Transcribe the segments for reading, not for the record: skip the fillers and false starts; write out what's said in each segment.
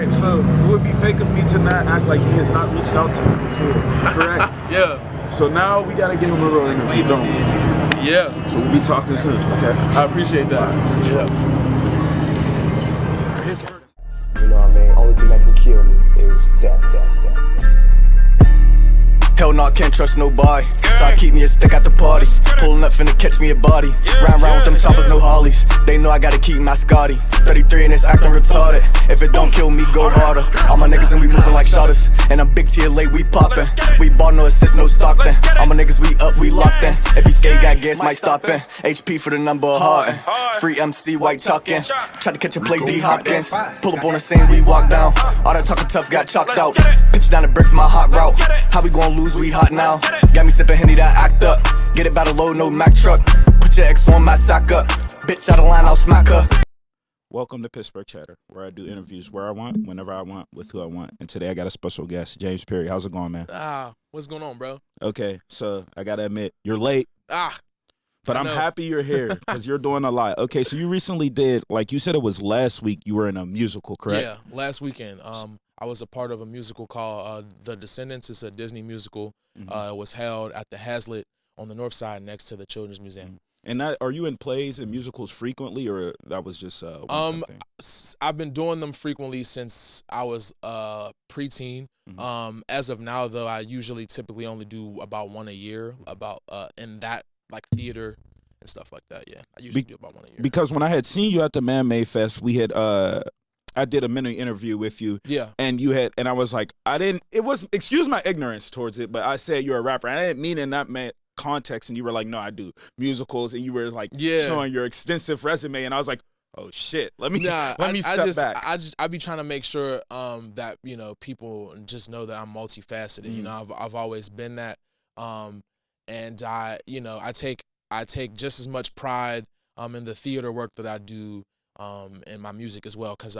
So it would be fake of me to not act like he has not reached out to me before, correct? Yeah. So now we gotta give him a real interview, don't we? Yeah. So we'll be talking soon, okay? I appreciate that. Yeah. You know what I mean? Only thing that can kill me is death. Hell no, I can't trust nobody. So I keep me a stick at the party. Pulling up finna catch me a body. Round with them choppers, no Harleys. They know I gotta keep my Scotty. 33 and it's acting retarded. If it don't kill me, go harder. All my niggas and we moving like shotters. And I'm big tier late, we poppin'. We bought no assist, no Stockton. All my niggas, we up, we locked in. If he say he got gas, might stop in. HP for the number of Harden. Free MC, white talkin'. Tried to catch a play, D Hopkins. Pull up on the scene, we walk down. All that talking tough got chalked out. Pitch down the bricks, my hot route. How we gon' lose? We hot now. Got me sippin' Henny, that act up. Get it by the load, no Mack truck. Put your ex on my sock up. Bitch out of line, I'll smack her. Welcome to Pittsburgh Chatter, where I do interviews where I want, whenever I want, with who I want. And today I got a special guest, James Perry. How's it going, man? What's going on, bro? Okay, so I gotta admit, you're late. But I'm happy you're here because you're doing a lot. Okay, so you recently did, like you said, it was last week. You were in a musical, correct? Yeah, last weekend. I was a part of a musical called The Descendants. It's a Disney musical. It was held at the Hazlitt on the north side next to the Children's Museum. And are you in plays and musicals frequently, or that was just one thing? I've been doing them frequently since I was preteen. As of now, though, I typically only do about one a year. About in that like theater and stuff like that. Yeah, I usually do about one a year. Because when I had seen you at the Man Made Fest, we had I did a mini interview with you. Yeah. And and I was like, excuse my ignorance towards it, but I said you're a rapper. I didn't mean in that context, and you were like, no, I do musicals, and you were like showing your extensive resume, and I was like, oh shit, let me step back. I be trying to make sure that people just know that I'm multifaceted. I've always been that, and I take just as much pride in the theater work that I do in my music as well, because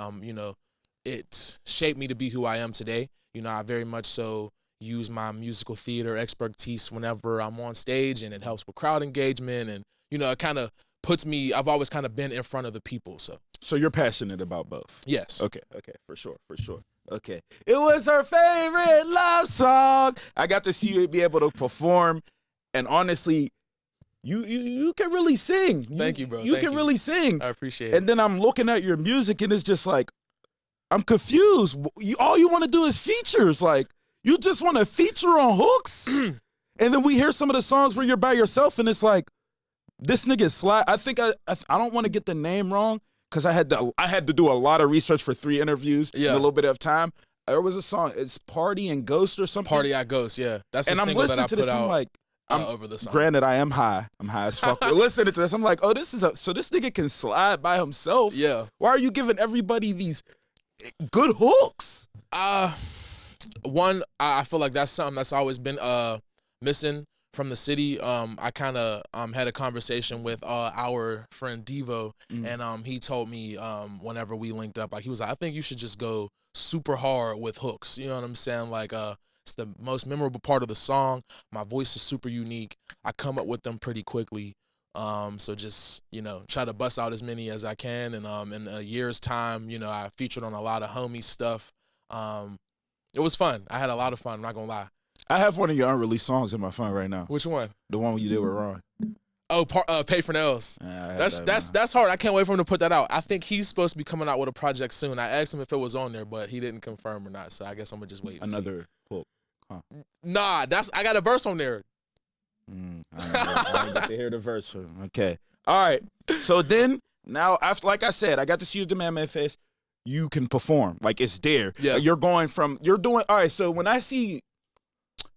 it shaped me to be who I am today. I very much so use my musical theater expertise whenever I'm on stage, and it helps with crowd engagement, and it kind of puts me. I've always kind of been in front of the people. So you're passionate about both. Yes. Okay, for sure. Okay, it was her favorite love song. I got to see you be able to perform, and honestly, you can really sing. Thank you, bro. You can really sing. I appreciate it. And then I'm looking at your music, and it's just like, I'm confused. All you want to do is features. Like, you just want to feature on hooks? And then we hear some of the songs where you're by yourself, and it's like, this nigga slide. I think I don't want to get the name wrong, because I had to do a lot of research for 3 interviews in a little bit of time. There was a song, it's Party and Ghost or something. Party at Ghost, yeah. That's the single that I put out. I'm like, over the song. Granted, I am high. I'm high as fuck. Listening to this, I'm like, oh, so this nigga can slide by himself. Yeah. Why are you giving everybody these good hooks? One, I feel like that's something that's always been missing from the city. I kind of had a conversation with our friend Devo, and he told me whenever we linked up, like, he was like, I think you should just go super hard with hooks. You know what I'm saying? Like, it's the most memorable part of the song. My voice is super unique. I come up with them pretty quickly. So just, try to bust out as many as I can. And in a year's time, I featured on a lot of homie stuff. It was fun. I had a lot of fun, I'm not gonna lie. I have one of your unreleased songs in my phone right now. Which one? The one you did with Ron. Oh, Pay for Nails. Yeah, that's hard. I can't wait for him to put that out. I think he's supposed to be coming out with a project soon. I asked him if it was on there, but he didn't confirm or not. So I guess I'm gonna just wait. Another hook. Huh. Nah, I got a verse on there. I didn't get to hear the verse. Okay. All right. So then, now, after, like I said, I got to see you at the Man Made Fest. You can perform. Like, it's there. Yeah. You're doing, all right, so when I see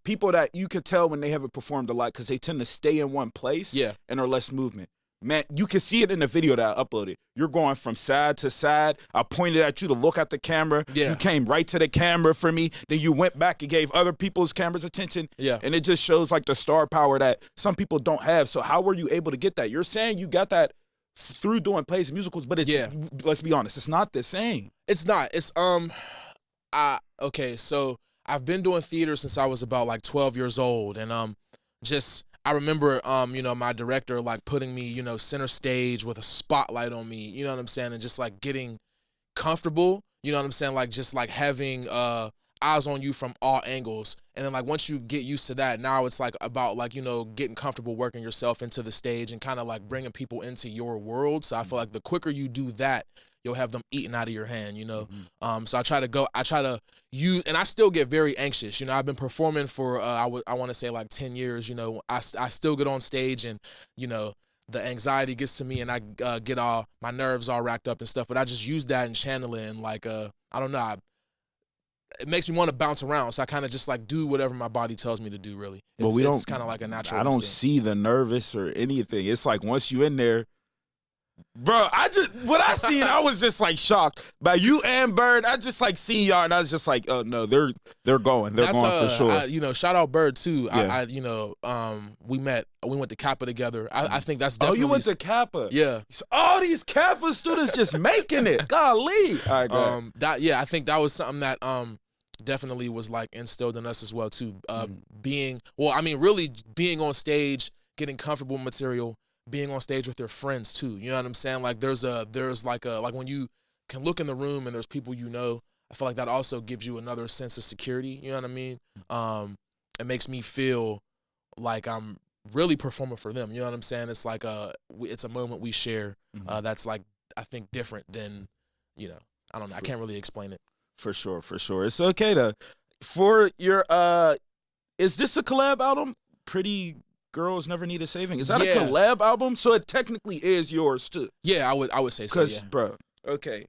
people that you could tell when they haven't performed a lot, because they tend to stay in one place and are less movement. Man, you can see it in the video that I uploaded. You're going from side to side. I pointed at you to look at the camera. Yeah. You came right to the camera for me. Then you went back and gave other people's cameras attention. Yeah. And it just shows like the star power that some people don't have. So how were you able to get that? You're saying you got that through doing plays and musicals, but let's be honest, it's not the same. It's not. It's okay, so I've been doing theater since I was about like 12 years old, and I remember my director like putting me, center stage with a spotlight on me, you know what I'm saying, and just like getting comfortable, You know what I'm saying? Like just like having eyes on you from all angles. And then like once you get used to that, now it's like about like, you know, getting comfortable working yourself into the stage and kind of like bringing people into your world. So I feel like the quicker you do that, you'll have them eating out of your hand, you know? So I try to use, and I still get very anxious. You know, I've been performing for, I want to say like 10 years, you know, I still get on stage and, you know, the anxiety gets to me and I get all, my nerves all racked up and stuff, but I just use that and channel it and like, I don't know, it makes me want to bounce around. So I kind of just like do whatever my body tells me to do, really. But It's kind of like a natural I don't instinct. see the nervous or anything. It's like once you in there, bro, what I seen, I was just like shocked. By you and Bird, I just like seen y'all and I was just like, oh no, they're going. They're going for sure. You know, shout out Bird too. Yeah. You know, we went to Kappa together. I think that's definitely. Oh, you went to Kappa? Yeah. All these Kappa students just making it. Golly. All right, go ahead. I think that was something that definitely was like instilled in us as well too. Really being on stage, getting comfortable with material, being on stage with your friends too. You know what I'm saying? Like there's like when you can look in the room and there's people you know, I feel like that also gives you another sense of security. You know what I mean? It makes me feel like I'm really performing for them. You know what I'm saying? It's like it's a moment we share that's like, I think different than, you know, I don't know. I can't really explain it. For sure. It's okay to, for your, is this a collab album? Pretty Girls Never Needed Saving. Is that a collab album? So it technically is yours too. Yeah, I would say so. Because, bro, okay.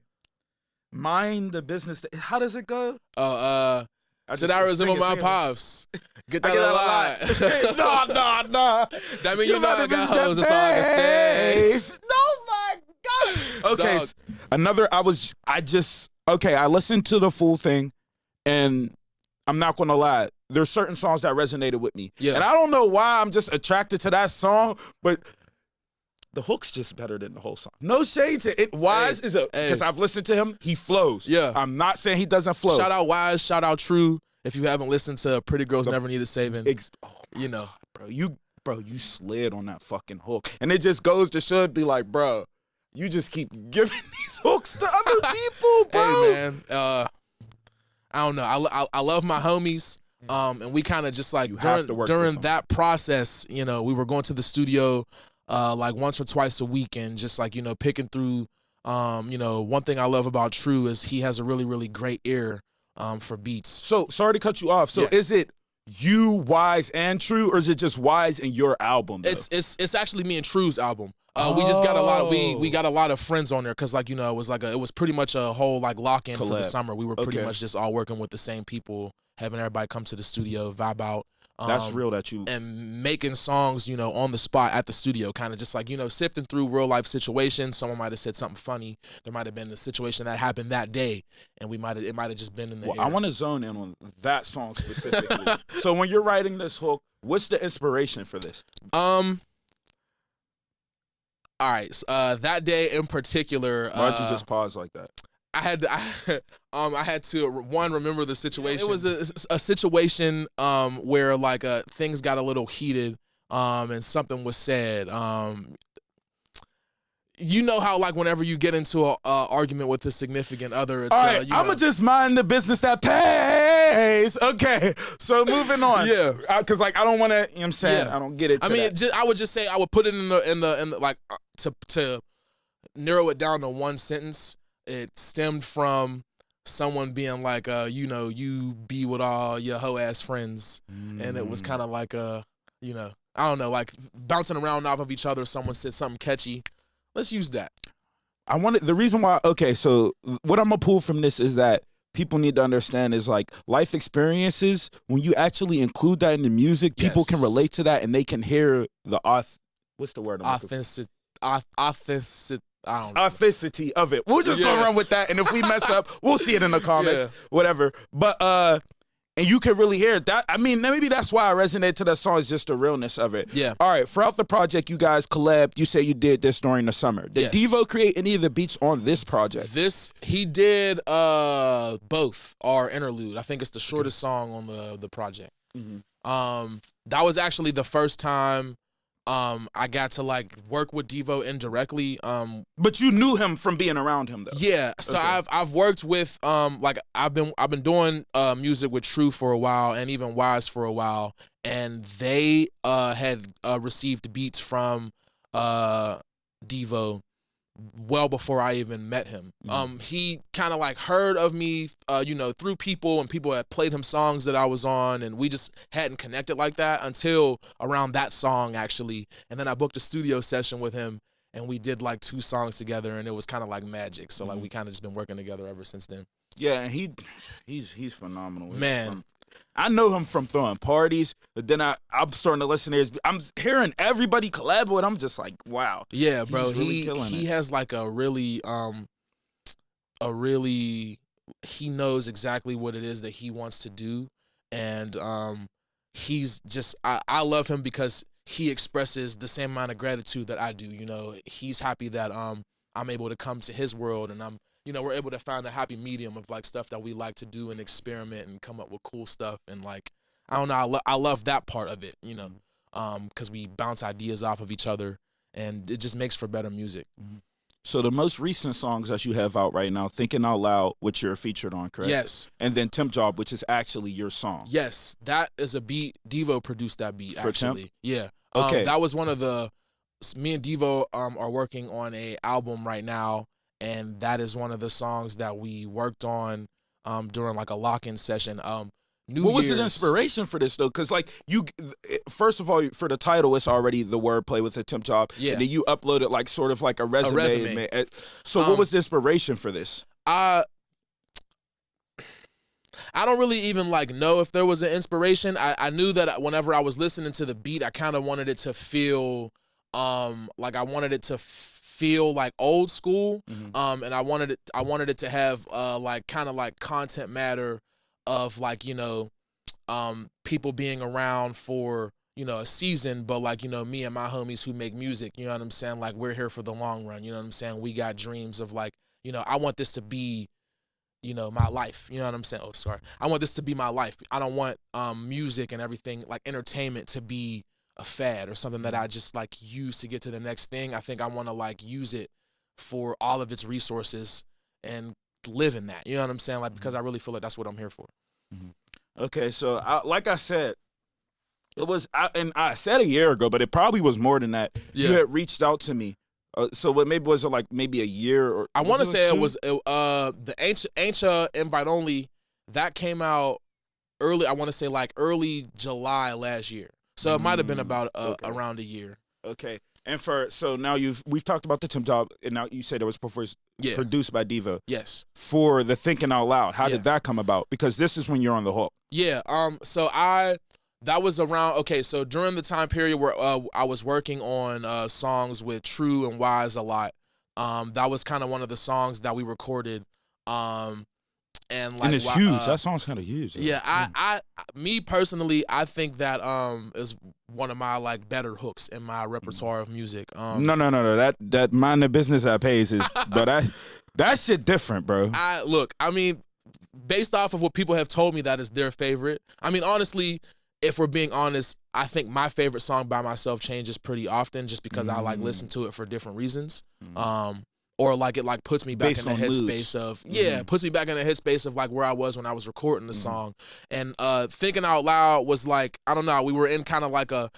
Mind the business. How does it go? Said I resemble my pops. Get that a lot. Nah. That mean you know I got hoes. That's all I can say. Oh my God. Okay. Dog. I listened to the full thing, and I'm not gonna lie. There's certain songs that resonated with me. Yeah. And I don't know why I'm just attracted to that song, but the hook's just better than the whole song. No shade to it. Wise is because I've listened to him. He flows. Yeah. I'm not saying he doesn't flow. Shout out Wise. Shout out True. If you haven't listened to Pretty Girls Never Needed Saving, you know, God, you slid on that fucking hook, and it just goes to show be like, bro, you just keep giving these hooks to other people, bro. Hey man, I don't know. I love my homies. And we kind of just like during that process, you know, we were going to the studio like once or twice a week and just like, you know, picking through, you know, one thing I love about True is he has a really, really great ear for beats. So sorry to cut you off. So is it you, Wise, and True, or is it just Wise and your album, though? It's actually me and True's album. We just got a lot of we got a lot of friends on there because like, you know, it was pretty much a whole like lock-in for the summer. We were pretty much just all working with the same people, having everybody come to the studio, vibe out. That's real that you... And making songs, you know, on the spot at the studio, kind of just like, you know, sifting through real life situations. Someone might have said something funny. There might have been a situation that happened that day, and it might have just been in the air. I want to zone in on that song specifically. So when you're writing this hook, what's the inspiration for this? All right, that day in particular... Why'd you just pause like that? I had to remember the situation. It was a situation where like things got a little heated and something was said. You know how like whenever you get into a argument with a significant other, it's all right. I'm gonna just mind the business that pays. Okay, so moving on. Yeah, because like I don't want to. You know what I'm saying, I don't get it. I would just say I would put it in the like to narrow it down to one sentence. It stemmed from someone being like, you know, you be with all your hoe ass friends, and it was kind of like you know, I don't know, like bouncing around off of each other. Someone said something catchy. Let's use that. The reason why. Okay, so what I'm gonna pull from this is that people need to understand is like life experiences. When you actually include that in the music, people can relate to that and they can hear the what's the word? Authenticity of it. We'll just go run with that, and if we mess up, we'll see it in the comments, whatever. But and you can really hear that. I mean, maybe that's why I resonate to that song, is just the realness of it. Yeah. All right. Throughout the project, you guys collabed. You say you did this during the summer. Did Devo create any of the beats on this project? He did both. Our interlude. I think it's the shortest song on the project. That was actually the first time I got to like work with Devo indirectly. But you knew him from being around him, though. Yeah, so Okay. I've worked with like I've been doing music with True for a while and even Wise for a while, and they had received beats from Devo well before I even met him. He kind of like heard of me, through people, and people had played him songs that I was on, and we just hadn't connected like that until around that song actually. And then I booked a studio session with him, and we did like 2 songs together, and it was kind of like magic. So like we kind of just been working together ever since then. Yeah, and he's phenomenal. Man. I know him from throwing parties, but then I'm starting to listen to his. I'm hearing everybody collab with him. I'm just like, wow. Yeah, bro. He's really killing he it. has like a really he knows exactly what it is that he wants to do, and he's just I love him because he expresses the same amount of gratitude that I do. You know, he's happy that I'm able to come to his world, and we're able to find a happy medium of like stuff that we like to do and experiment and come up with cool stuff. And like, I don't know, I love that part of it, because we bounce ideas off of each other, and it just makes for better music. So the most recent songs that you have out right now, Thinking Out Loud, which you're featured on, correct? Yes. And then Temp Job, which is actually your song. Yes, that is a beat. Devo produced that beat, For actually. Temp? Yeah. Okay. That was one of me and Devo are working on a album right now, and that is one of the songs that we worked on during like a lock-in session. What was his inspiration for this, though? Because, like, first of all, for the title, it's already the wordplay with a Temp Job. Yeah. And then you uploaded, like, sort of like a resume. So what was the inspiration for this? I don't really even like know if there was an inspiration. I knew that whenever I was listening to the beat, I kind of wanted it to feel like old school. And I wanted it to have like kind of like content matter of like, people being around for, a season, but like, me and my homies who make music, you know what I'm saying? Like, we're here for the long run, you know what I'm saying? We got dreams of like, I want this to be, my life, you know what I'm saying? Oh, sorry. I want this to be my life. I don't want music and everything, like entertainment, to be a fad or something that I just like use to get to the next thing. I think I want to like use it for all of its resources and live in that, you know what I'm saying? Like, because I really feel like that's what I'm here for. Okay, so like I said, I said a year ago, but it probably was more than that. Yeah. You had reached out to me. So what was it like maybe a year? Or I want to say like it was the Ancient Invite Only, that came out early, I want to say like early July last year. So it might have been about around a year. Okay. And so now we've talked about the Temp Job, and now you said it was produced by Devo. Yes. For the Thinking Out Loud, how Yeah. did that come about? Because this is when you're on the hook. Yeah. So that was around, okay, so during the time period where I was working on songs with True and Wise a lot, that was kind of one of the songs that we recorded. And like, it's huge. That song's kind of huge. Yeah, I me personally, I think that is one of my like better hooks in my repertoire of music. No. That Mind the Business that pays is, but that shit different, bro. I mean, based off of what people have told me, that is their favorite. I mean, honestly, if we're being honest, I think my favorite song by myself changes pretty often, just because I like listen to it for different reasons. Or like it like puts me back Based in the on headspace moods. of puts me back in the headspace of like where I was when I was recording the song. And Thinking Out Loud was like, I don't know, we were in kind of like a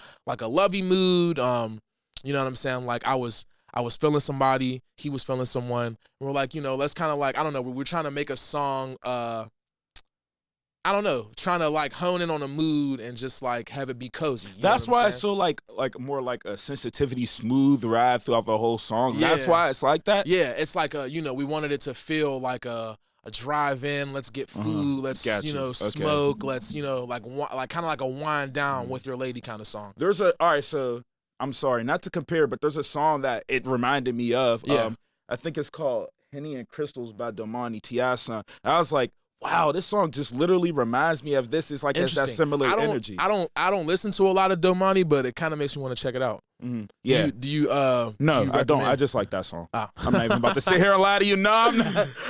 lovey mood. You know what I'm saying? Like I was feeling somebody, he was feeling someone. We're like, let's kind of like, I don't know, we're trying to make a song, I don't know, trying to like hone in on a mood and just like have it be cozy. That's why it's so like more like a sensitivity, smooth ride throughout the whole song. Yeah. That's why it's like that. Yeah, it's like we wanted it to feel like a drive-in. Let's get food. Let's smoke. Let's like kind of like a wind down with your lady kind of song. So I'm sorry not to compare, but there's a song that it reminded me of. Yeah. I think it's called Henny and Crystals by Domani T.I.'s son. I was like, wow, this song just literally reminds me of this. It's like it's that similar energy. I don't listen to a lot of Domani, but it kind of makes me want to check it out. Yeah. Do you No, do you I don't. recommend- I just like that song. Oh. I'm not even about to sit here and lie to you. No,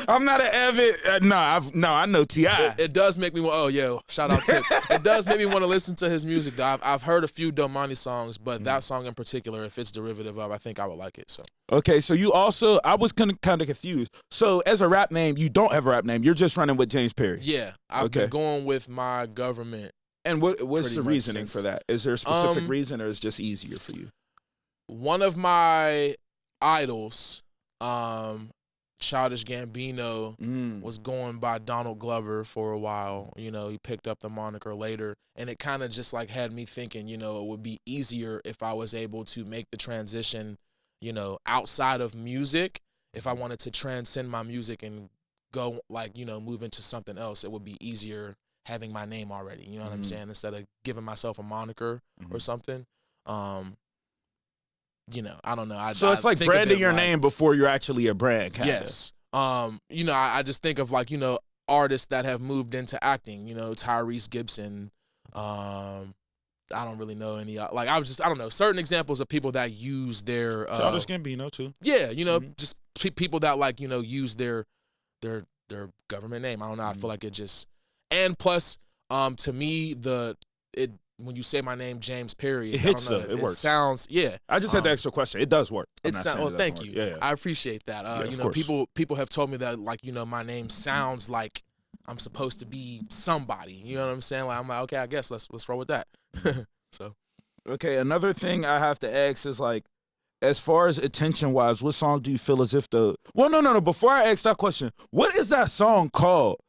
I'm not an avid. I know T.I. It does make me want. Oh yeah, shout out Tip. It does make me want to listen to his music. Though. I've heard a few Domani songs, but that song in particular, if it's derivative of, I think I would like it. So Okay, so you also, I was kind of confused. So as a rap name, you don't have a rap name. You're just running with James Perry. yeah, I've been going with my government. And what's Pretty the much reasoning since- for that? Is there a specific reason, or is it just easier for you? One of my idols, Childish Gambino, was going by Donald Glover for a while. You know, he picked up the moniker later, and it kind of just like had me thinking, you know, it would be easier if I was able to make the transition, you know, outside of music. If I wanted to transcend my music and go like, you know, move into something else, it would be easier having my name already. You know what I'm saying? Instead of giving myself a moniker or something. You know, I don't know. So it's like think of branding it your like- name before you're actually a brand, kinda. Yes. You know, I just think of like, you know, artists that have moved into acting, you know, Tyrese Gibson. I don't really know any, like, I don't know, certain examples of people that use their, Childish Gambino too. yeah, you know, just people that like, you know, use their government name. I don't know. I feel like it just, and plus, to me, when you say my name, James Perry, It hits I don't know, though. It works. Sounds, yeah. I just had the extra question. It does work. I'm It not sounds. saying Well, it thank doesn't you. work. Yeah. I appreciate that. of You know, course. people have told me that, like, you know, my name sounds like I'm supposed to be somebody. You know what I'm saying? Like, I'm like, okay, I guess let's roll with that. So Okay, another thing I have to ask is like, as far as attention wise, what song do you feel as if the? Well, no. Before I ask that question, what is that song called?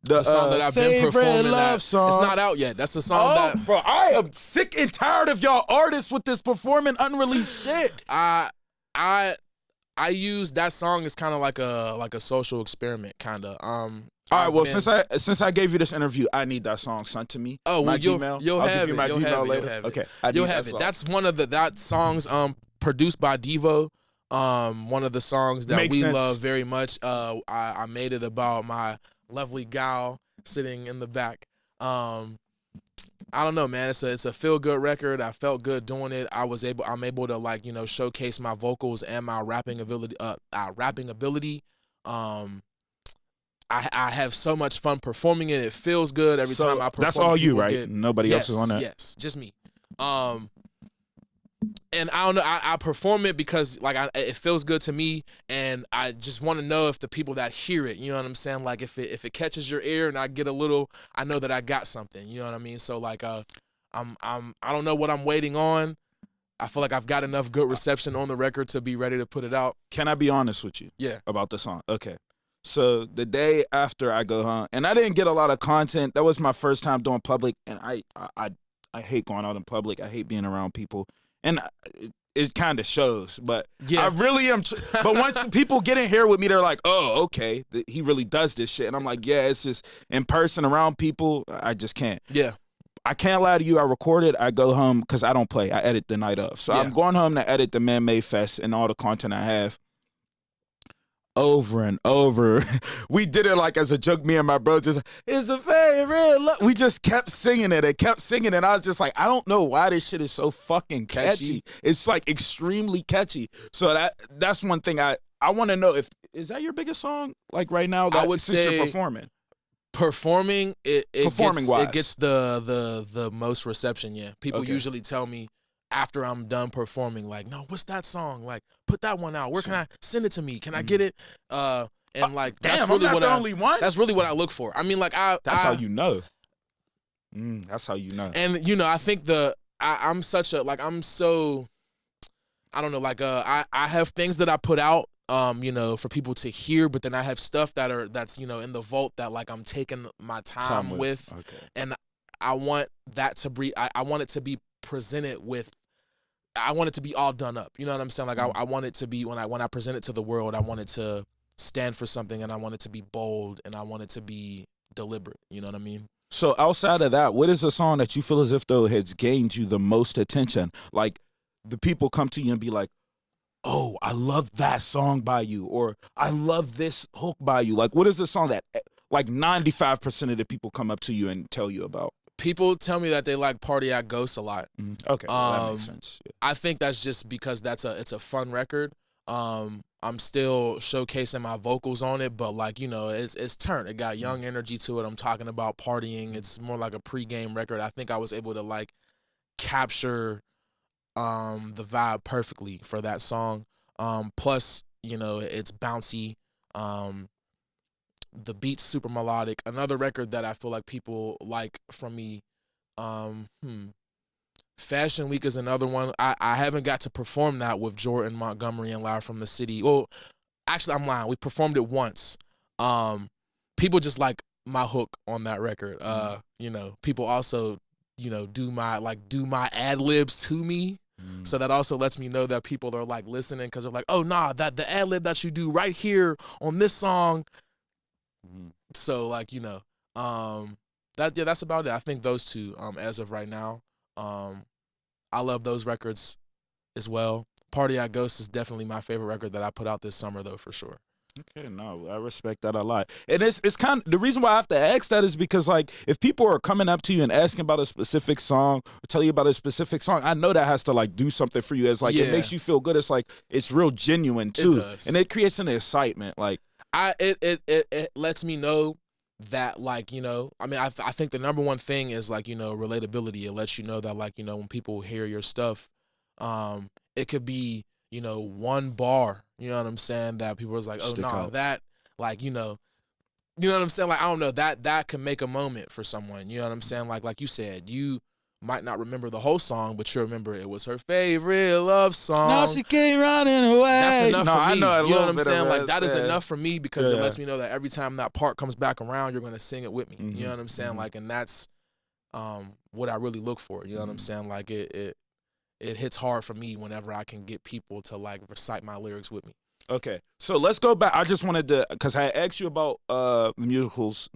the song that I've been favorite performing, love song. it's not out yet. That's the song Oh, that bro, I am sick and tired of y'all artists with this performing unreleased shit. I use that song as kind of like a social experiment, kind of. All right, well, since I gave you this interview, I need that song sent to me. Oh, well, my you'll Gmail. you'll I'll have give you it. my You'll Gmail have it. later. You'll have it. Okay, You'll need have that it. song. That's one of that songs produced by Devo. One of the songs that Makes we sense. love very much. I made it about my lovely gal sitting in the back. I don't know, man. It's a feel good record. I felt good doing it. I'm able to, like, you know, showcase my vocals and my rapping ability. I have so much fun performing it. It feels good every time I perform. That's all you, people right? get- Nobody else is on that. Yes, just me. And I don't know. I perform it because like it feels good to me, and I just want to know if the people that hear it, you know what I'm saying, like if it catches your ear and I get a little, I know that I got something. You know what I mean? So like I don't know what I'm waiting on. I feel like I've got enough good reception on the record to be ready to put it out. Can I be honest with you? Yeah. About the song? Okay. So the day after I go home, and I didn't get a lot of content. That was my first time doing public, and I hate going out in public. I hate being around people, and it kind of shows. But Yeah. I really am. But once people get in here with me, they're like, "Oh, okay, he really does this shit." And I'm like, "Yeah, it's just in person around people. I just can't." Yeah. I can't lie to you. I recorded. I go home because I don't play. I edit the night of. So Yeah. I'm going home to edit the Man Made Fest and all the content I have. Over and over. We did it like as a joke. Me and my bro just, it's a favorite. We just kept singing it and kept singing it. I was just like, I don't know why this shit is so fucking catchy. It's like extremely catchy. So that's one thing I want to know. Is that your biggest song like right now? I would since say you're performing. Performing it Performing-wise. gets the most reception. Yeah, people Okay. usually tell me after I'm done performing, like, no, what's that song? Like, put that one out. Where can I send it to me? Can I get it? And like, that's Damn, really I'm not what the only one. That's really what I look for. I mean, like, That's how you know. That's how you know. And you know, I think I'm such a like I'm so I don't know, like I have things that I put out you know, for people to hear, but then I have stuff that's you know in the vault that like I'm taking my time with. Okay. And I want that to be I want it to be presented with I want it to be all done up. You know what I'm saying? Like I want it to be when I present it to the world, I want it to stand for something, and I want it to be bold, and I want it to be deliberate. You know what I mean? So outside of that, what is a song that you feel as if though has gained you the most attention? Like the people come to you and be like, "Oh, I love that song by you," or "I love this hook by you." Like, what is the song that like 95% of the people come up to you and tell you about? People tell me that they like Party at Ghost a lot. Okay, well, that makes sense. Yeah. I think that's just because it's a fun record. I'm still showcasing my vocals on it, but like, you know, it's turned. It got young energy to it. I'm talking about partying. It's more like a pregame record. I think I was able to like capture the vibe perfectly for that song. Plus, you know, it's bouncy. The beat's super melodic. Another record that I feel like people like from me, Fashion Week is another one. I haven't got to perform that with Jordan Montgomery and Live from the City. Well, actually, I'm lying. We performed it once. People just like my hook on that record. You know, people also, you know, do my ad libs to me. So that also lets me know that people are like listening because they're like, oh nah, that the ad lib that you do right here on this song. So like, you know, that's about it. I think those two, as of right now. I love those records as well. Party at Ghost is definitely my favorite record that I put out this summer though, for sure. Okay, no, I respect that a lot. And it's kind of the reason why I have to ask that is because like if people are coming up to you and asking about a specific song or tell you about a specific song, I know that has to like do something for you. It's like it makes you feel good. It's like it's real genuine too. And it creates an excitement. Like it lets me know that like, you know, I mean I think the number one thing is like, you know, relatability. It lets you know that like, you know, when people hear your stuff, it could be, you know, one bar, you know what I'm saying, that people was like, oh no, that like, you know what I'm saying, like I don't know, that can make a moment for someone, you know what I'm saying, like you said, you might not remember the whole song, but you remember it was her favorite love song. Now she came running away. That's enough for me. I know, you know what I'm saying? Like that is enough for me because it lets me know that every time that part comes back around, you're gonna sing it with me. You know what I'm saying? Like, and that's what I really look for. You know what I'm saying? Like it hits hard for me whenever I can get people to like recite my lyrics with me. Okay, so let's go back. I just wanted to, because I asked you about musicals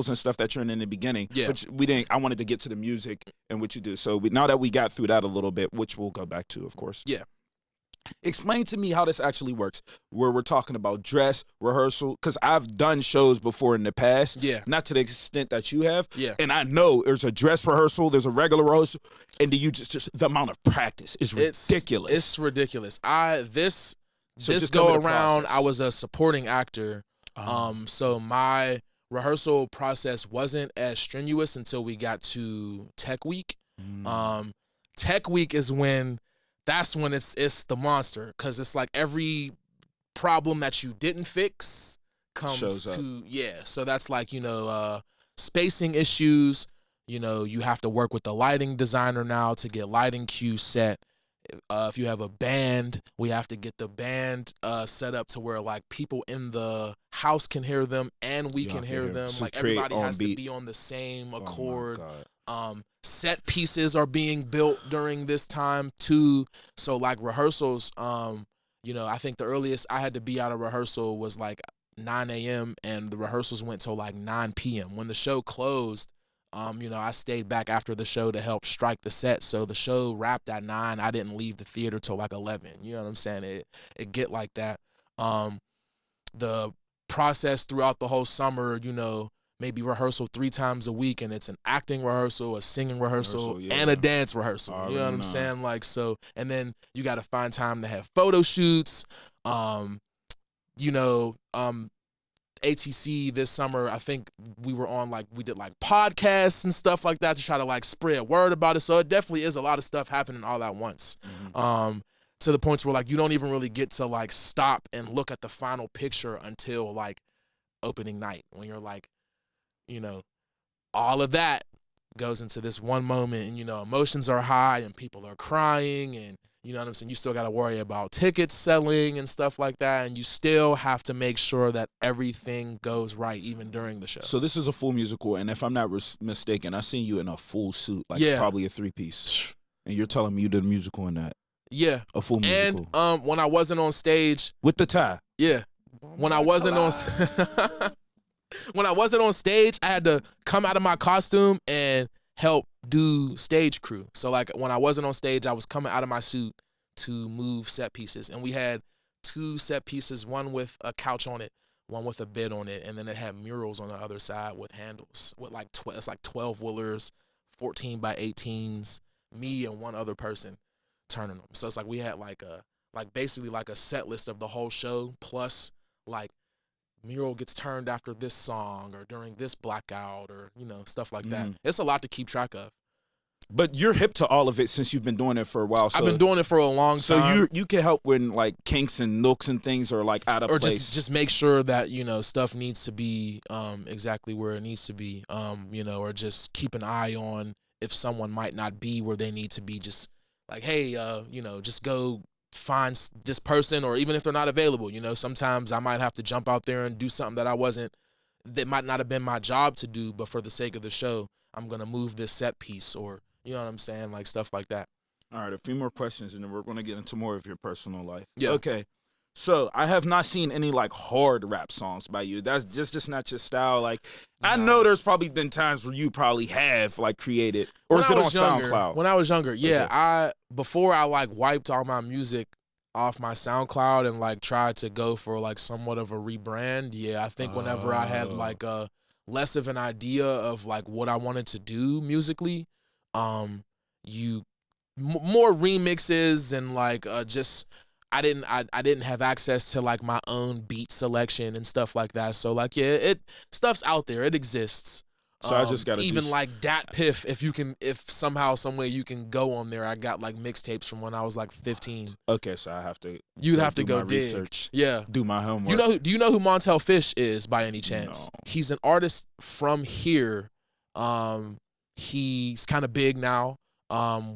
and stuff that you're in the beginning. Yeah. But we didn't. I wanted to get to the music and what you do. So now that we got through that a little bit, which we'll go back to, of course. Yeah. Explain to me how this actually works, where we're talking about dress, rehearsal, because I've done shows before in the past. Yeah. Not to the extent that you have. Yeah. And I know there's a dress rehearsal, there's a regular rehearsal, and you just the amount of practice is ridiculous. It's ridiculous. So this go around, I was a supporting actor. So my rehearsal process wasn't as strenuous until we got to Tech Week. Tech Week is that's when it's the monster, because it's like every problem that you didn't fix comes to so that's like, you know, spacing issues. You know, you have to work with the lighting designer now to get lighting cues set. If you have a band, we have to get the band set up to where like people in the house can hear them and we can hear them. So like everybody has to be on the same accord. Set pieces are being built during this time too. So like rehearsals, you know, I think the earliest I had to be out of rehearsal was like 9 a.m. and the rehearsals went till like 9 p.m. When the show closed, you know, I stayed back after the show to help strike the set. So the show wrapped at 9. I didn't leave the theater till like 11. You know what I'm saying? It get like that. The process throughout the whole summer, you know, maybe rehearsal 3 times a week, and it's an acting rehearsal, a singing rehearsal, and a dance rehearsal. You know what I'm saying? Like, so, and then you got to find time to have photo shoots. You know, ATC this summer, I think we did like podcasts and stuff like that to try to like spread word about it. So it definitely is a lot of stuff happening all at once. To the points where like you don't even really get to like stop and look at the final picture until like opening night, when you're like, you know, all of that goes into this one moment, and you know, emotions are high and people are crying, and you know what I'm saying, you still got to worry about tickets selling and stuff like that, and you still have to make sure that everything goes right even during the show. So this is a full musical, and if I'm not mistaken, I seen you in a full suit, like probably a 3-piece, and you're telling me you did a musical in that. Yeah. A full musical. And when I wasn't on stage. With the tie. Yeah. When I wasn't on when I wasn't on stage, I had to come out of my costume and help do stage crew. So like when I wasn't on stage, I was coming out of my suit to move set pieces. And we had 2 set pieces, one with a couch on it, one with a bed on it, and then it had murals on the other side with handles with like it's like 12 wheelers, 14 by 18s, me and one other person turning them. So it's like we had basically like a set list of the whole show, plus like mural gets turned after this song or during this blackout or, stuff like that. It's a lot to keep track of. But you're hip to all of it since you've been doing it for a while. So, I've been doing it for a long time. So you can help when like kinks and nooks and things are like out of place. Or just make sure that, stuff needs to be exactly where it needs to be, or just keep an eye on if someone might not be where they need to be. Just like, hey, just go find this person, or even if they're not available, sometimes I might have to jump out there and do something that might not have been my job to do, but for the sake of the show, I'm going to move this set piece, or, you know what I'm saying? Like stuff like that. All right, a few more questions, and then we're going to get into more of your personal life. Yeah. Okay. So I have not seen any like hard rap songs by you. That's just not your style. Like, I know there's probably been times where you probably have like created, or is it on SoundCloud? When I was younger, yeah. Okay. Before I like wiped all my music off my SoundCloud and like tried to go for like somewhat of a rebrand. Yeah, I think whenever I had like less of an idea of like what I wanted to do musically, more remixes and like just I didn't have access to like my own beat selection and stuff like that. So like stuff's out there. It exists. So I just gotta even like Dat Piff, if somehow some way you can go on there. I got like mixtapes from when I was like 15. Okay, so I have to. You'd have to do go my dig. research. Yeah, do my homework. Do you know who Montel Fish is by any chance? No. He's an artist from here. He's kind of big now.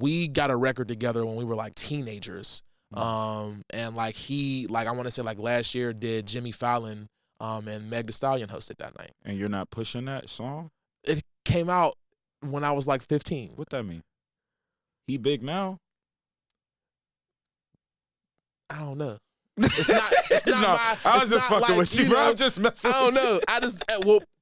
We got a record together when we were like teenagers. And like I want to say like last year did Jimmy Fallon and Meg Thee Stallion hosted that night. And you're not pushing that song? It came out when I was like 15. What that mean? He big now? I don't know. It's not No, my. I was just fucking like, with you, bro. I'm just messing. I don't know.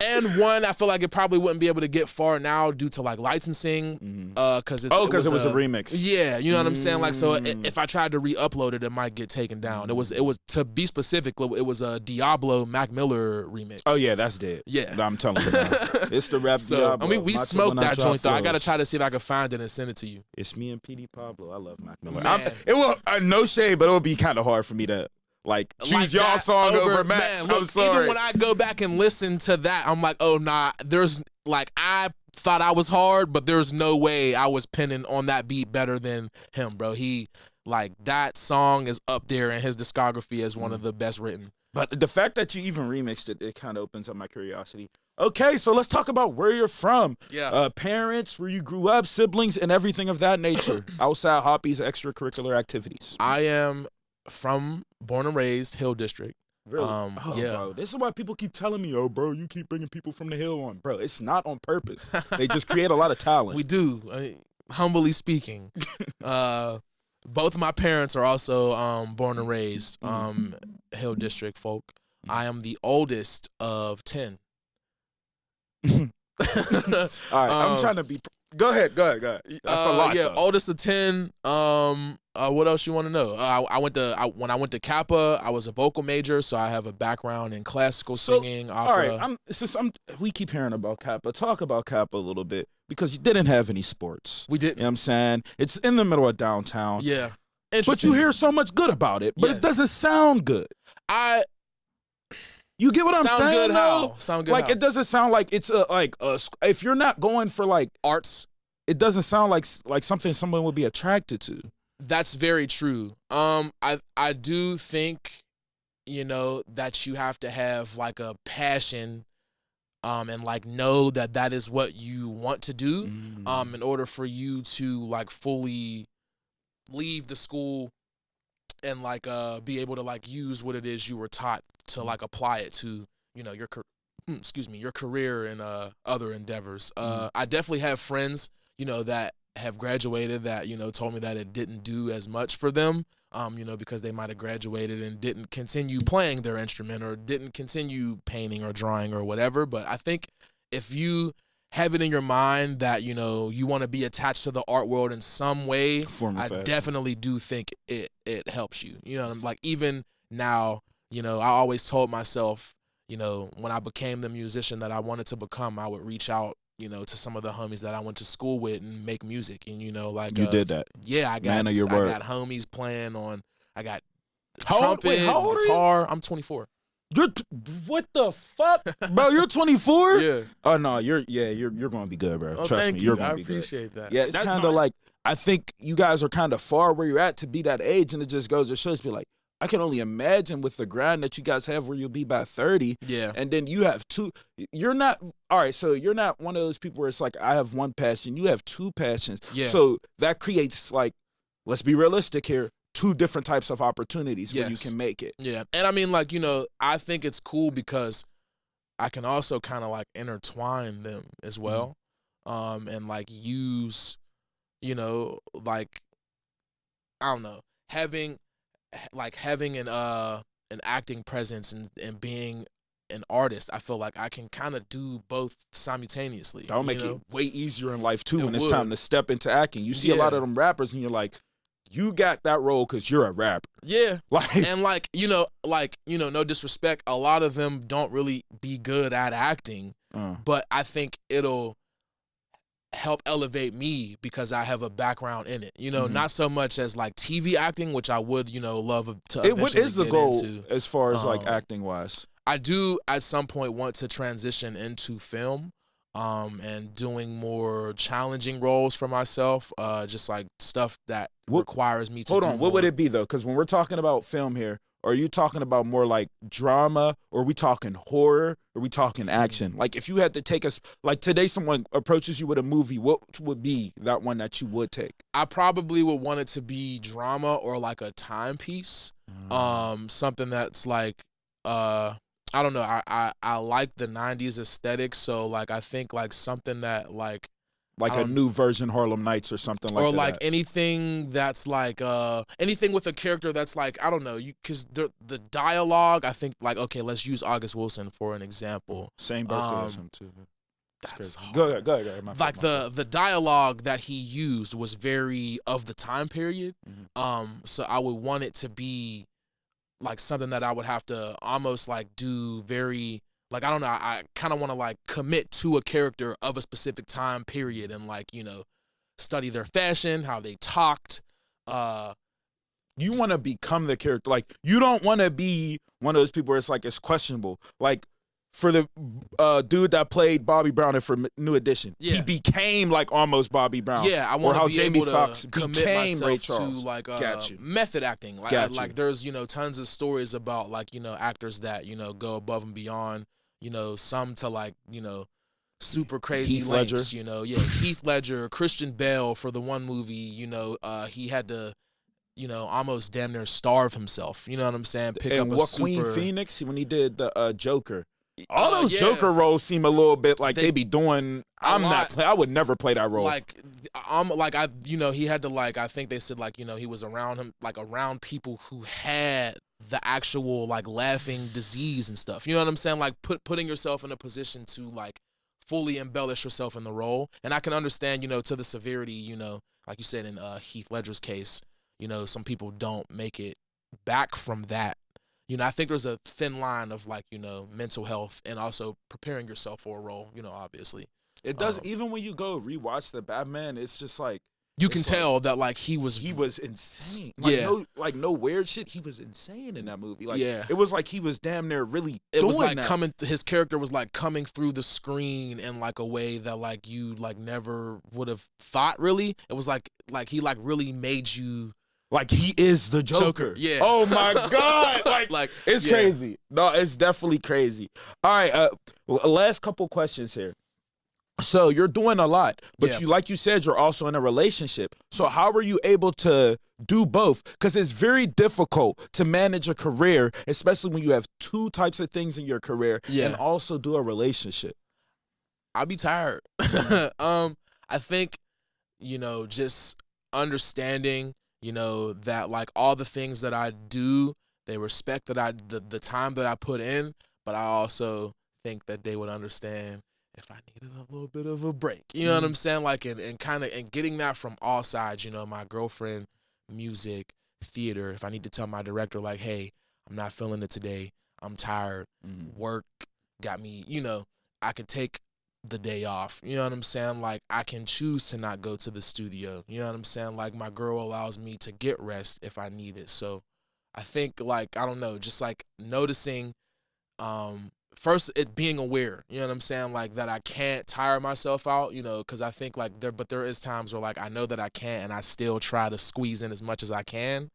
I feel like it probably wouldn't be able to get far now due to like licensing, because it was a remix. Yeah, you know what I'm saying. Like, so if I tried to re-upload it, it might get taken down. It was to be specific. It was a Diablo Mac Miller remix. Oh yeah, that's dead. Yeah, I'm telling you, man. It's the rap. So Diablo. I mean, we Macho smoked when I that drop joint though. I gotta flows. try to see if I can find it and send it to you. It's me and PD Pablo. I love Mac Miller. Man. It will no shade, but it would be kind of hard for me to like choose Like y'all that song over Max. Man, look, I'm sorry. even when I go back and listen to that, I'm like, oh nah. There's like I thought I was hard, but there's no way I was penning on that beat better than him, bro. He like that song is up there in his discography as one of the best written. But the fact that you even remixed it, it kind of opens up my curiosity. Okay, so let's talk about where you're from. Yeah. Parents, where you grew up, siblings, and everything of that nature. Outside hobbies, extracurricular activities. I am born and raised Hill District. Really? Yeah. Bro, this is why people keep telling me, oh, bro, you keep bringing people from the Hill on. Bro, it's not on purpose. They just create a lot of talent. We do, humbly speaking. Both of my parents are also born and raised Hill District folk. I am the oldest of 10. All right, I'm trying to be. Go ahead. That's a lot. Yeah, though. oldest of 10. What else you want to know? When I went to Kappa, I was a vocal major, so I have a background in classical singing, opera. All right, we keep hearing about Kappa. Talk about Kappa a little bit because you didn't have any sports. We didn't. You know what I'm saying? It's in the middle of downtown. Yeah. But you hear so much good about it, but it doesn't sound good. You get what I'm saying? Good though? how? Sound good like how? it doesn't sound like it's if you're not going for like arts, it doesn't sound like something someone would be attracted to. That's very true. I do think, that you have to have like a passion, and like know that is what you want to do, in order for you to like fully leave the school and like be able to like use what it is you were taught to like apply it to your career and other endeavors. I definitely have friends that have graduated that told me that it didn't do as much for them, because they might have graduated and didn't continue playing their instrument or didn't continue painting or drawing or whatever. But I think if you have it in your mind that you want to be attached to the art world in some way, I definitely do think it helps you. Like even now, I always told myself, when I became the musician that I wanted to become, I would reach out you know, to some of the homies that I went to school with and make music. And, you know, like. You did that. Yeah, I got, Man of your word. I got homies playing on, I got How old guitar. I'm 24. What the fuck, bro? You're 24. Yeah. Oh no, you're going to be good, bro. Oh, Trust thank me, you. you're going I to be good. appreciate that. Yeah, it's kind of like, I think you guys are kind of far where you're at to be that age, and it just goes to show, be like, I can only imagine with the grind that you guys have where you'll be by 30. Yeah. And then you have two. You're not, all right, so you're not one of those people where it's like, I have one passion, you have two passions. Yeah. So that creates, like, let's be realistic here, two different types of opportunities where you Yes. can make it. Yeah. And I mean, like, you know, I think it's cool because I can also kind of like intertwine them as well. And like use, you know, like, I don't know, having an acting presence and being an artist, I feel like I can kind of do both simultaneously. That'll make it way easier in life too when it's time to step into acting. You see a lot of them rappers and you're like, you got that role because you're a rapper. Yeah. Like, and no disrespect, a lot of them don't really be good at acting, but I think it'll help elevate me because I have a background in it. You know, not so much as like TV acting, which I would, you know, love to what is the get goal into. as far as like acting wise? I do at some point want to transition into film. And doing more challenging roles for myself, just like stuff that requires me to Hold do on, what would it be though? Because when we're talking about film here, are you talking about more like drama, or are we talking horror, or are we talking action? Like if you had to take us, like today someone approaches you with a movie, what would be that one that you would take? I probably would want it to be drama or like a timepiece, something that's like, I don't know. I like the 90s aesthetic, so like I think like something that like a new version Harlem Nights or something like that. Or like anything that's like anything with a character that's like, I don't know, because the dialogue, I think like, okay, let's use August Wilson for an example. Same birthday as him too. That's hard. Go ahead. Like the dialogue that he used was very of the time period. So I would want it to be like something that I would have to almost like do very, like, I don't know, I kind of want to like commit to a character of a specific time period and like, you know, study their fashion, how they talked. You want to become the character. Like, you don't want to be one of those people where it's like, it's questionable. Like, for the dude that played Bobby Brown for New Edition, he became like almost Bobby Brown. Yeah, I want to be Jamie able Foxx to commit became Ray myself Charles. to like Got you. method acting. Got Like you. there's, you know, tons of stories about like, you know, actors that, you know, go above and beyond, you know, some to like, you know, super crazy Heath lengths, Ledger. you know. Yeah, Heath Ledger, Christian Bale for the one movie, you know, he had to, you know, almost damn near starve himself. You know what I'm saying? Pick and up a Joaquin super... Phoenix when he did the Joker. All those Joker roles seem a little bit like they be doing. I would never play that role. Like, you know, he had to like. I think they said like, you know, he was around him, like around people who had the actual like laughing disease and stuff. You know what I'm saying? Like putting yourself in a position to like fully embellish yourself in the role. And I can understand, you know, to the severity, you know, like you said in Heath Ledger's case, you know, some people don't make it back from that. You know, I think there's a thin line of like, you know, mental health and also preparing yourself for a role, you know, obviously. It does, even when you go rewatch the Batman, it's just like, you can tell that like he was insane. Like, no weird shit. He was insane in that movie. Like, it was like he was damn near really it doing was like that. His character was like coming through the screen in like a way that like you like never would have thought really. It was like he like really made you. Like, he is the Joker. Yeah. Oh, my God. Like it's crazy. No, it's definitely crazy. All right. Last couple questions here. So you're doing a lot, but like you said, you're also in a relationship. So how are you able to do both? Because it's very difficult to manage a career, especially when you have two types of things in your career and also do a relationship. I'll be tired. I think, you know, just understanding, you know, that like all the things that I do, they respect that the time that I put in, but I also think that they would understand if I needed a little bit of a break. You know what I'm saying? Like, and kind of, and getting that from all sides, you know, my girlfriend, music, theater. If I need to tell my director, like, hey, I'm not feeling it today, I'm tired, work got me, you know, I could take the day off. You know what I'm saying? Like, I can choose to not go to the studio. You know what I'm saying? Like, my girl allows me to get rest if I need it. So I think, like, I don't know, just like noticing, first it being aware, you know what I'm saying? Like, that I can't tire myself out, you know, because I think like there is times where like I know that I can't, and I still try to squeeze in as much as I can.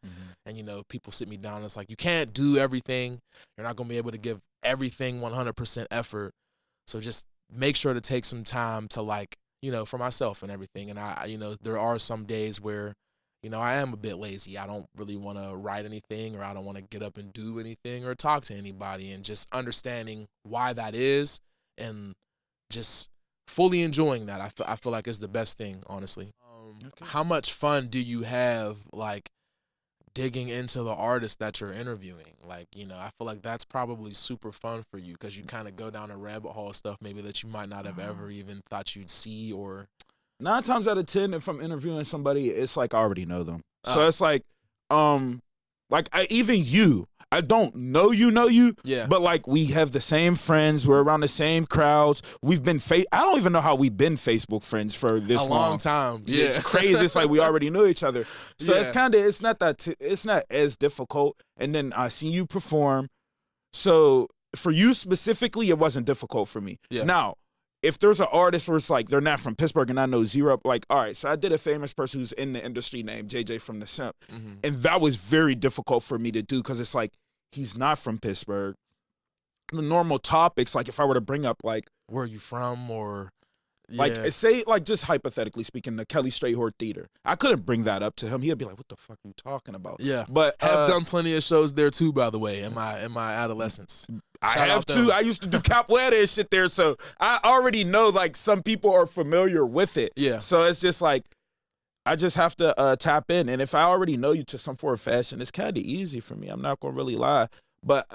And, you know, people sit me down. It's like, you can't do everything. You're not going to be able to give everything 100% effort. So just make sure to take some time to, like, you know, for myself and everything. And I, you know, there are some days where, you know, I am a bit lazy. I don't really want to write anything, or I don't want to get up and do anything or talk to anybody, and just understanding why that is and just fully enjoying that. I feel like it's the best thing, honestly. How much fun do you have, like, digging into the artist that you're interviewing? Like, you know, I feel like that's probably super fun for you, because you kind of go down a rabbit hole of stuff maybe that you might not have ever even thought you'd see. Or 9 times out of 10, if I'm interviewing somebody, it's like I already know them. So it's like, even you, I don't know you, yeah, but like we have the same friends, we're around the same crowds. We've been I don't even know how we've been Facebook friends for this a long time. Yeah, it's crazy. It's like we already knew each other. So it's kind of it's not as difficult. And then I see you perform. So for you specifically, it wasn't difficult for me. Yeah. Now, if there's an artist where it's like they're not from Pittsburgh and I know zero, like, all right, so I did a famous person who's in the industry named JJ from the Simp. And that was very difficult for me to do, because it's like, he's not from Pittsburgh. The normal topics, like if I were to bring up like, where are you from, or like say, like just hypothetically speaking, the Kelly Strayhorn Theater. I couldn't bring that up to him. He'd be like, what the fuck are you talking about? Yeah. But I've done plenty of shows there too, by the way, in my adolescence. I Shout have out them. too. I used to do capoeira and shit there, so I already know like some people are familiar with it. Yeah. So it's just like, I just have to tap in, and if I already know you to some form of fashion, it's kind of easy for me. I'm not gonna really lie, but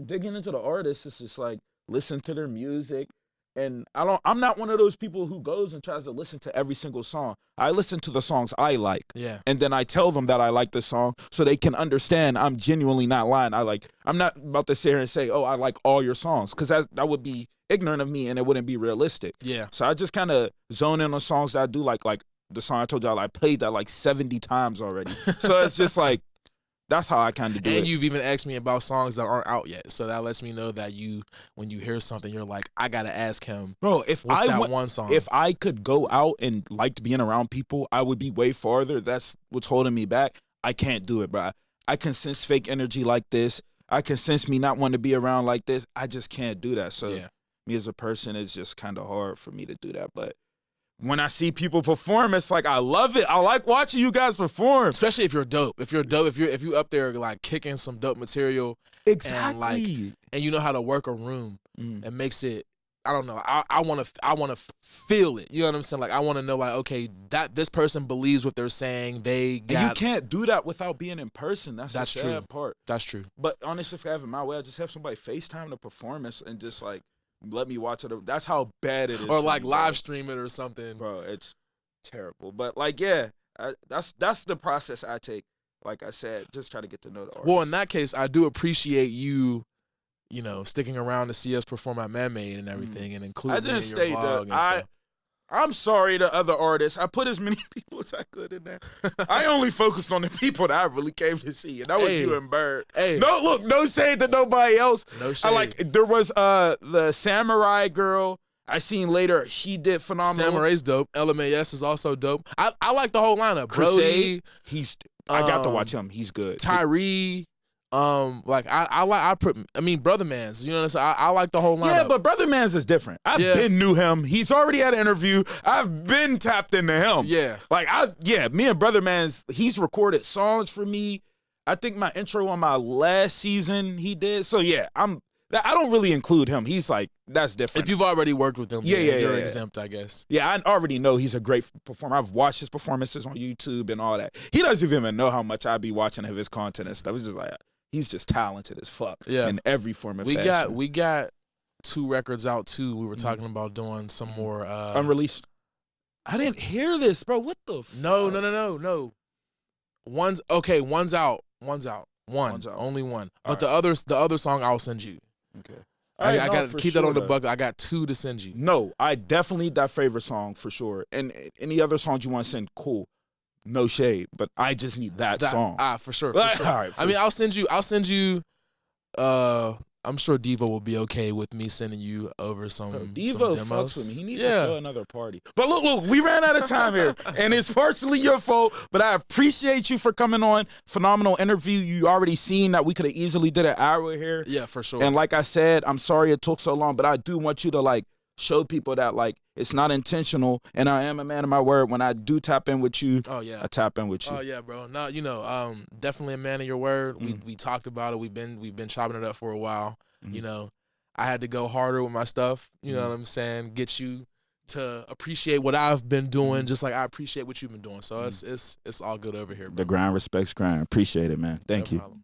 digging into the artists, it's just like listen to their music, and I'm not one of those people who goes and tries to listen to every single song. I listen to the songs I like, and then I tell them that I like the song so they can understand I'm genuinely not lying. I'm not about to sit here and say, oh, I like all your songs, because that would be ignorant of me and it wouldn't be realistic. Yeah. So I just kind of zone in on songs that I do like the song I told y'all I played that like 70 times already. So it's just like, that's how I kind of do it. And you've even asked me about songs that aren't out yet. So that lets me know that when you hear something, you're like, I got to ask him, bro, if one song? If I could go out and liked being around people, I would be way farther. That's what's holding me back. I can't do it, bro. I can sense fake energy like this. I can sense me not wanting to be around like this. I just can't do that. So me as a person, it's just kind of hard for me to do that. But when I see people perform, it's like, I love it. I like watching you guys perform. Especially if you're dope. If you up there like kicking some dope material. Exactly. And you know how to work a room. It makes it, I don't know. I want to feel it. You know what I'm saying? Like, I want to know, like, okay, that this person believes what they're saying. And you can't do that without being in person. That's the sad true. part. That's true. But honestly, if I have it my way, I just have somebody FaceTime the performance and just like let me watch it. That's how bad it is. Or like live stream it or something. Bro, it's terrible. But like, yeah, that's the process I take. Like I said, just try to get to know the artist. Well, in that case, I do appreciate you know, sticking around to see us perform at Man-Made and everything, and including I didn't in your stay vlog and there. stuff. I'm sorry to other artists. I put as many people as I could in there. I only focused on the people that I really came to see, and that was you and Bird. Hey. No shade to nobody else. No shade. There was the Samurai girl I seen later. She did phenomenal. Samurai's dope. LMAS is also dope. I like the whole lineup. Crusade, I got to watch him. He's good. Tyree. Brother Man's, you know what I'm saying? I like the whole lineup. Yeah, but Brother Man's is different. I've been knew him. He's already had an interview. I've been tapped into him. Yeah. Me and Brother Man's, he's recorded songs for me. I think my intro on my last season he did. So yeah, I don't really include him. He's like, that's different. If you've already worked with him, you're exempt, I guess. Yeah, I already know he's a great performer. I've watched his performances on YouTube and all that. He doesn't even know how much I be watching of his content and stuff. It's just like, he's just talented as fuck in every form of fashion. We got 2 records out too. We were talking about doing some more unreleased. I didn't hear this, bro. What the fuck? No. One's out. One's out. Only one. But the other song I'll send you. Okay. All right, I no, got to for keep that sure, on the though. bucket. I got 2 to send you. No, I definitely need that favorite song for sure. And any other songs you want to send, cool. No shade, but I just need that song. For sure. All right, I mean, I'll send you. I'm sure Devo will be okay with me sending you over some Devo some fucks demos. with me. He needs to throw another party. But look, we ran out of time here, and it's partially your fault. But I appreciate you for coming on. Phenomenal interview. You already seen that we could have easily did an hour here. Yeah, for sure. And like I said, I'm sorry it took so long, but I do want you to like show people that like it's not intentional, and I am a man of my word. When I do tap in with you, oh yeah, I tap in with you. Oh yeah, bro. No, definitely a man of your word. We talked about it. We've been chopping it up for a while. You know, I had to go harder with my stuff. You know what I'm saying? Get you to appreciate what I've been doing, just like I appreciate what you've been doing. So it's all good over here, bro. The grind respects grind. Appreciate it, man. Thank you. Problem.